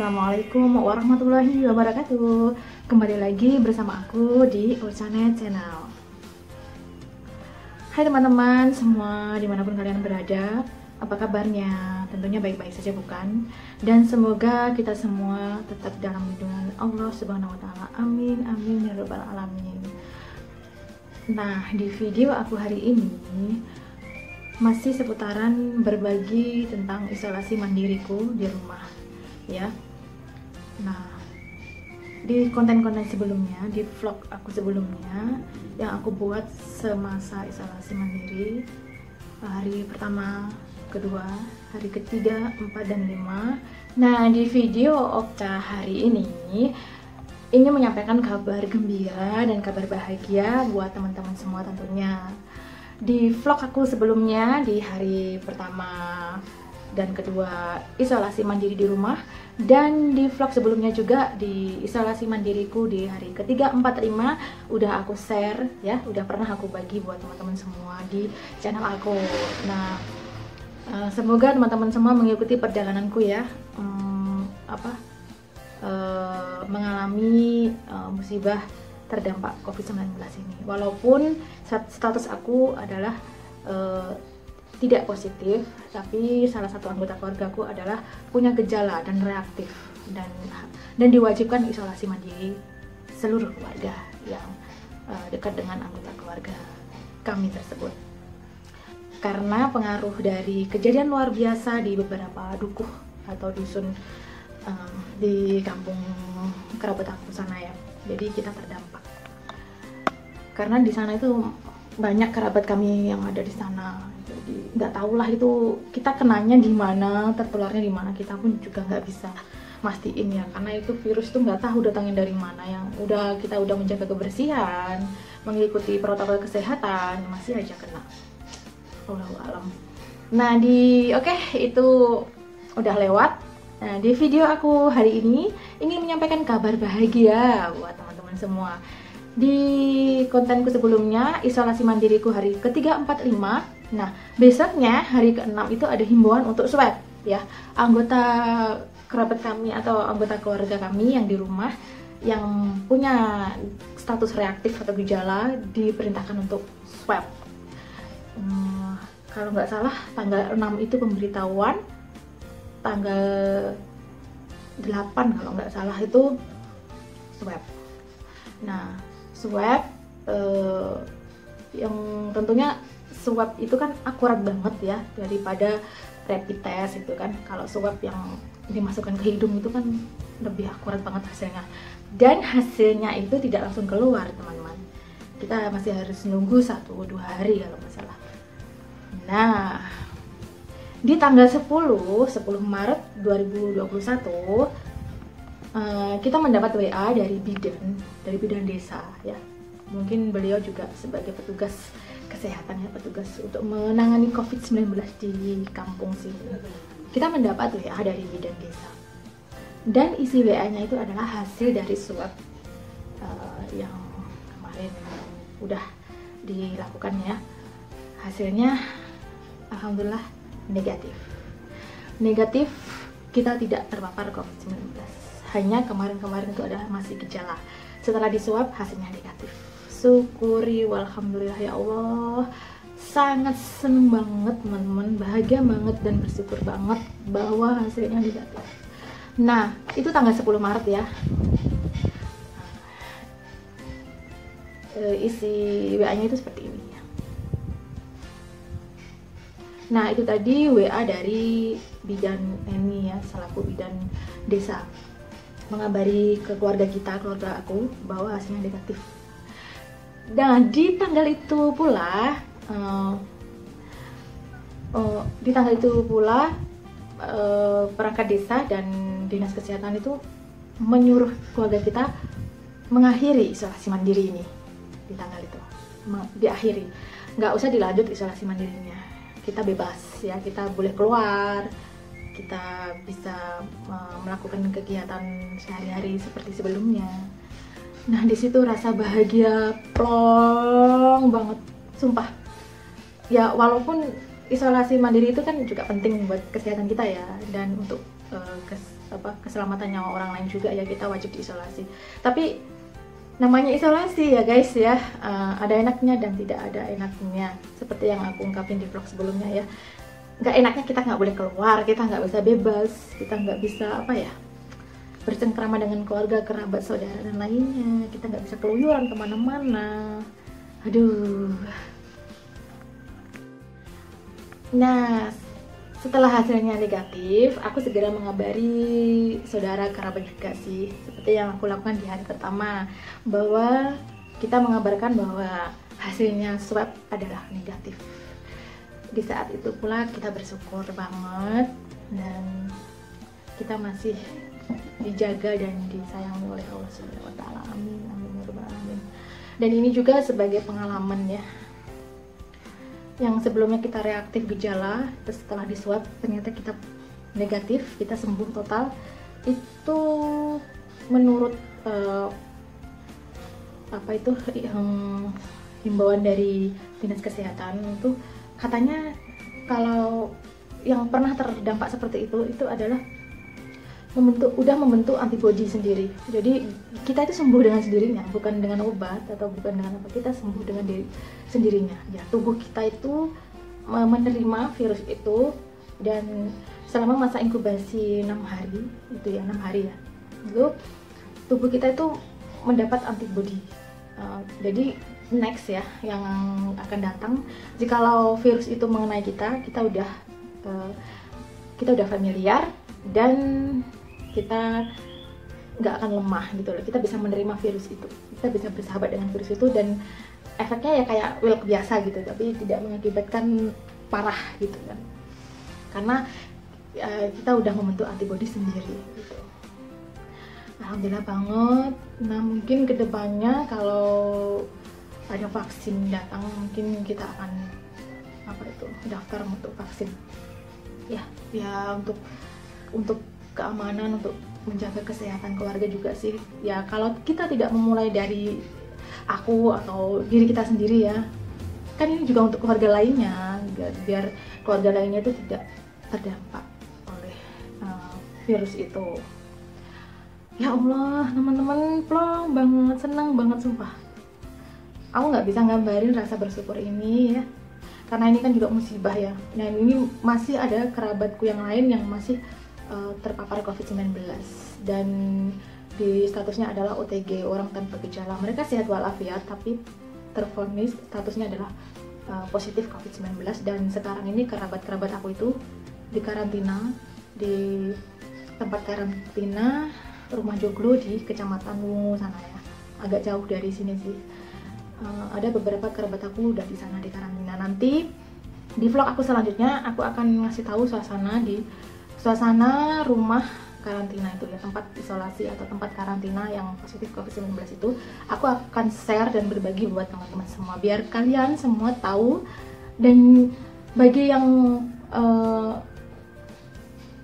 Assalamualaikum warahmatullahi wabarakatuh. Kembali lagi bersama aku di Ulcanet Channel. Hai teman-teman semua, dimanapun kalian berada, apa kabarnya? Tentunya baik-baik saja bukan? Dan semoga kita semua tetap dalam lindungan Allah Subhanahu wa Ta'ala. Amin, amin ya Rabbal Alamin. Nah, di video aku hari ini masih seputaran berbagi tentang isolasi mandiriku di rumah, ya. Nah, di konten-konten sebelumnya, di vlog aku sebelumnya yang aku buat semasa isolasi mandiri, hari pertama, kedua, hari ketiga, 4 dan 5. Nah, di video Okta hari ini ingin menyampaikan kabar gembira dan kabar bahagia buat teman-teman semua tentunya. Di vlog aku sebelumnya di hari pertama dan kedua isolasi mandiri di rumah, dan di vlog sebelumnya juga di isolasi mandiriku di hari ketiga, 4, 5 udah aku share ya, udah pernah aku bagi buat teman-teman semua di channel aku. Nah, semoga teman-teman semua mengikuti perjalananku ya, mengalami musibah terdampak COVID-19 ini. Walaupun status aku adalah tidak positif, tapi salah satu anggota keluargaku adalah punya gejala dan reaktif, dan diwajibkan isolasi mandiri seluruh keluarga yang dekat dengan anggota keluarga kami tersebut. Karena pengaruh dari kejadian luar biasa di beberapa dukuh atau dusun di kampung kerabat aku sana ya. Jadi kita terdampak. Karena di sana itu banyak kerabat kami yang ada di sana. Jadi nggak tahulah itu kita kenanya di mana, tertularnya di mana, kita pun juga nggak bisa mastiin ya. Karena itu virus tuh nggak tahu datangnya dari mana. Yang kita udah menjaga kebersihan, mengikuti protokol kesehatan, masih aja kena. Wallahu alam. Nah, itu udah lewat. Nah, di video aku hari ini ingin menyampaikan kabar bahagia buat teman-teman semua. Di kontenku sebelumnya, isolasi mandiriku hari ketiga, 4, 5. Nah, besoknya hari ke-6 itu ada himbauan untuk swab ya. Anggota kerabat kami atau anggota keluarga kami yang di rumah yang punya status reaktif atau gejala diperintahkan untuk swab. Kalau nggak salah tanggal 6 itu pemberitahuan, tanggal 8 kalau nggak salah itu swab. Nah, swab yang tentunya swab itu kan akurat banget ya daripada rapid test itu kan. Kalau swab yang dimasukkan ke hidung itu kan lebih akurat banget hasilnya, dan hasilnya itu tidak langsung keluar teman-teman. Kita masih harus nunggu 1-2 hari kalau nggak salah. Nah, di tanggal 10 Maret 2021 kita mendapat WA dari bidan desa ya. Mungkin beliau juga sebagai petugas kesehatan ya, petugas untuk menangani COVID-19 di kampung sini. Kita mendapat WA dari bidan desa, dan isi WA-nya itu adalah hasil dari swab yang kemarin udah dilakukan ya. Hasilnya alhamdulillah negatif, kita tidak terpapar COVID-19. Hanya kemarin-kemarin itu adalah masih gejala. Setelah disuap hasilnya negatif. Syukuri walhamdulillah ya Allah. Sangat seneng banget teman-teman, bahagia banget dan bersyukur banget bahwa hasilnya negatif. Nah, itu tanggal 10 Maret ya. Isi WA-nya itu seperti ini. Nah, itu tadi WA dari bidan Eni ya, selaku bidan desa, mengabari ke keluarga aku bahwa hasilnya negatif. Dan di tanggal itu pula perangkat desa dan dinas kesehatan itu menyuruh keluarga kita mengakhiri isolasi mandiri ini. Di tanggal itu diakhiri, nggak usah dilanjut isolasi mandirinya. Kita bebas ya, kita boleh keluar, kita bisa melakukan kegiatan sehari-hari seperti sebelumnya. Nah, di situ rasa bahagia plong banget, sumpah. Ya, walaupun isolasi mandiri itu kan juga penting buat kesehatan kita ya, dan untuk keselamatan nyawa orang lain juga ya, kita wajib diisolasi. Tapi namanya isolasi ya guys ya, ada enaknya dan tidak ada enaknya. Seperti yang aku ungkapin di vlog sebelumnya ya, nggak enaknya kita nggak boleh keluar, kita nggak bisa bebas, kita nggak bisa bercengkrama dengan keluarga, kerabat, saudara dan lainnya, kita nggak bisa keluyuran kemana-mana. Aduh. Nah, setelah hasilnya negatif, aku segera mengabari saudara kerabat juga sih, seperti yang aku lakukan di hari pertama, bahwa kita mengabarkan bahwa hasilnya swab adalah negatif. Di saat itu pula kita bersyukur banget dan kita masih dijaga dan disayangi oleh Allah Subhanahu wa taala. Amin amin ya rabbal alamin. Dan ini juga sebagai pengalaman ya, yang sebelumnya kita reaktif gejala, terus setelah di swab ternyata kita negatif, kita sembuh total. Itu menurut himbauan dari Dinas Kesehatan, itu katanya kalau yang pernah terdampak seperti itu adalah udah membentuk antibodi sendiri. Jadi kita itu sembuh dengan sendirinya, bukan dengan obat atau bukan dengan apa, kita sembuh dengan diri sendirinya. Ya, tubuh kita itu menerima virus itu, dan selama masa inkubasi 6 hari itu ya, 6 hari ya, itu tubuh kita itu mendapat antibodi. Jadi next ya, yang akan datang, jikalau virus itu mengenai kita udah familiar dan kita nggak akan lemah gitu loh. Kita bisa menerima virus itu, kita bisa bersahabat dengan virus itu, dan efeknya ya kayak wilk biasa gitu, tapi tidak mengakibatkan parah gitu kan, karena kita udah membentuk antibodi sendiri gitu. Alhamdulillah banget. Nah, mungkin kedepannya kalau ada vaksin datang, mungkin kita akan daftar untuk vaksin ya untuk keamanan, untuk menjaga kesehatan keluarga juga sih ya. Kalau kita tidak memulai dari aku atau diri kita sendiri ya, kan ini juga untuk keluarga lainnya, biar keluarga lainnya itu tidak terdampak oleh virus itu. Ya Allah teman-teman, plong banget, senang banget sumpah. Aku nggak bisa gambarin rasa bersyukur ini ya, karena ini kan juga musibah ya. Dan ini masih ada kerabatku yang lain yang masih terpapar COVID-19 dan di statusnya adalah OTG, orang tanpa gejala. Mereka sehat walafiat tapi tervonis statusnya adalah positif COVID-19, dan sekarang ini kerabat-kerabat aku itu dikarantina di tempat karantina Rumah Joglo di Kecamatan Wungu sana ya, agak jauh dari sini sih. Ada beberapa kerabat aku udah di sana di karantina. Nanti di vlog aku selanjutnya aku akan ngasih tahu suasana rumah karantina itu ya, tempat isolasi atau tempat karantina yang positif COVID-19 itu. Aku akan share dan berbagi buat teman-teman semua, biar kalian semua tahu, dan bagi yang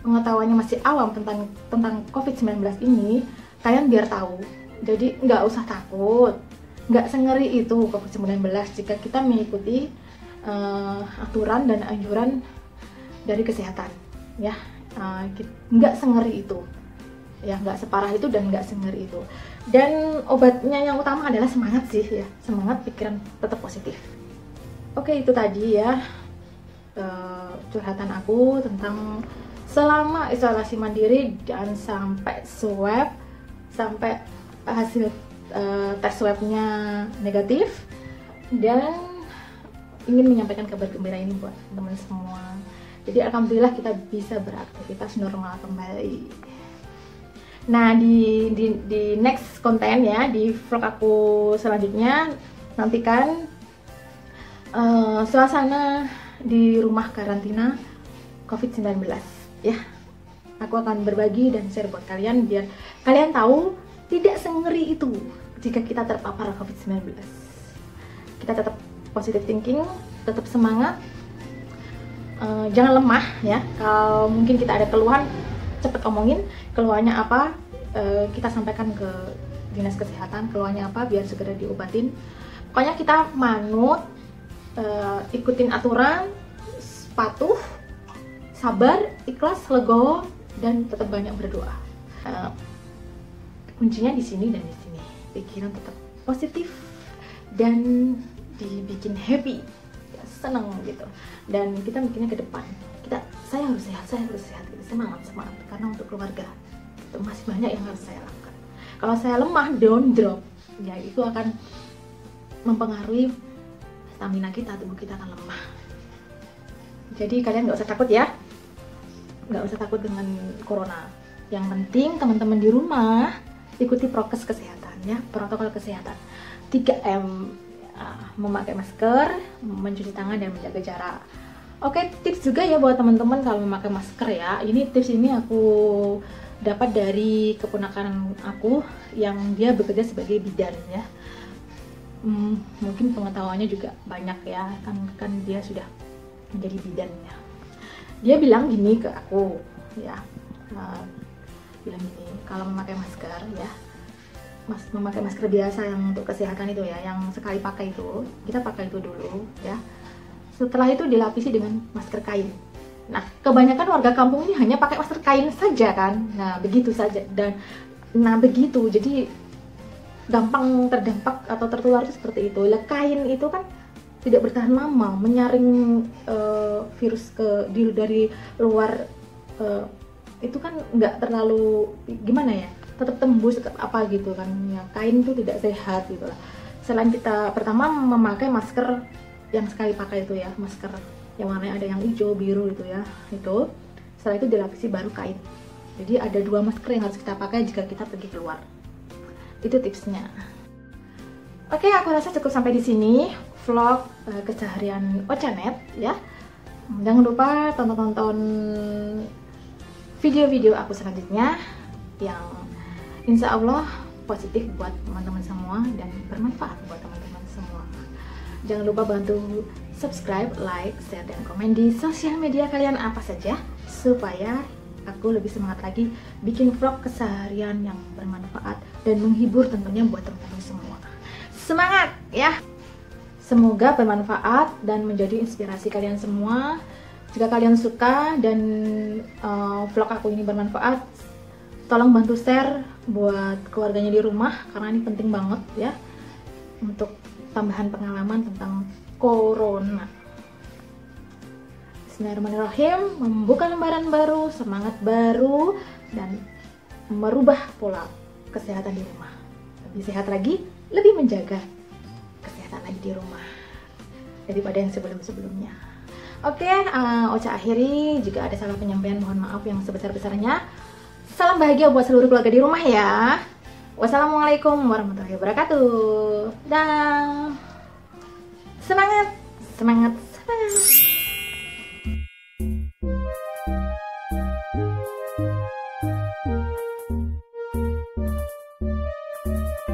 pengetahuannya masih awam tentang COVID-19 ini, kalian biar tahu. Jadi nggak usah takut, nggak sengeri itu COVID-19 jika kita mengikuti aturan dan anjuran dari kesehatan ya. Nggak sengeri itu ya, nggak separah itu dan nggak sengeri itu. Dan obatnya yang utama adalah semangat sih ya, semangat, pikiran tetap positif. Oke, itu tadi ya curhatan aku tentang selama isolasi mandiri dan sampai swab, sampai hasil tes swabnya negatif, dan ingin menyampaikan kabar gembira ini buat teman-teman semua. Jadi alhamdulillah kita bisa beraktivitas normal kembali. Nah, di next konten ya, di vlog aku selanjutnya, nantikan suasana di rumah karantina COVID-19 ya. Aku akan berbagi dan share buat kalian biar kalian tahu tidak sengeri itu jika kita terpapar COVID-19. Kita tetap positive thinking, tetap semangat, jangan lemah ya. Kalau mungkin kita ada keluhan, cepet omongin keluhannya apa, kita sampaikan ke dinas kesehatan keluhannya apa biar segera diobatin. Pokoknya kita manut, ikutin aturan, patuh, sabar, ikhlas, legowo, dan tetap banyak berdoa. Kuncinya di sini dan di sini, pikiran tetap positif dan dibikin happy, ya, senang gitu. Dan kita mikirnya ke depan, saya harus sehat gitu. Semangat karena untuk keluarga itu masih banyak yang harus saya lakukan. Kalau saya lemah, down drop, ya itu akan mempengaruhi stamina kita, tubuh kita akan lemah. Jadi kalian nggak usah takut ya, nggak usah takut dengan corona. Yang penting teman-teman di rumah ikuti prokes kesehatan ya, protokol kesehatan 3M, memakai masker, mencuci tangan, dan menjaga jarak. Oke, tips juga ya buat teman-teman kalau memakai masker ya. Ini tips ini aku dapat dari keponakan aku yang dia bekerja sebagai bidan ya. Mungkin pengetahuannya juga banyak ya, kan dia sudah menjadi bidannya. Dia bilang gini ke aku ya, bilang gini, kalau memakai masker ya, memakai masker biasa yang untuk kesehatan itu ya, yang sekali pakai itu, kita pakai itu dulu ya. Setelah itu dilapisi dengan masker kain. Nah, kebanyakan warga kampung ini hanya pakai masker kain saja kan. Nah, begitu saja. Begitu. Jadi gampang terdampak atau tertular itu seperti itu. Kain itu kan tidak bertahan lama, menyaring virus dari luar, itu kan nggak terlalu gimana ya, tetap tembus apa gitu kan ya. Kain itu tidak sehat gitu lah. Selain kita pertama memakai masker yang sekali pakai itu ya, masker yang warnanya ada yang hijau, biru itu ya, itu setelah itu dilapisi baru kain. Jadi ada 2 masker yang harus kita pakai jika kita pergi keluar. Itu tipsnya. Oke, aku rasa cukup sampai di sini vlog keseharian Ochanet ya. Jangan lupa tonton video-video aku selanjutnya yang insya Allah positif buat teman-teman semua dan bermanfaat buat teman-teman semua. Jangan lupa bantu subscribe, like, share, dan komen di sosial media kalian apa saja supaya aku lebih semangat lagi bikin vlog keseharian yang bermanfaat dan menghibur tentunya buat teman-teman semua. Semangat ya! Semoga bermanfaat dan menjadi inspirasi kalian semua. Jika kalian suka dan vlog aku ini bermanfaat, tolong bantu share buat keluarganya di rumah karena ini penting banget ya untuk tambahan pengalaman tentang corona. Bismillahirrahmanirrahim, membuka lembaran baru, semangat baru, dan merubah pola kesehatan di rumah. Lebih sehat lagi, lebih menjaga kesehatan lagi di rumah daripada yang sebelum-sebelumnya. Oke, Ocha akhiri. Jika ada salah penyampaian, mohon maaf yang sebesar-besarnya. Salam bahagia buat seluruh keluarga di rumah ya. Wassalamualaikum warahmatullahi wabarakatuh. Dan semangat, semangat,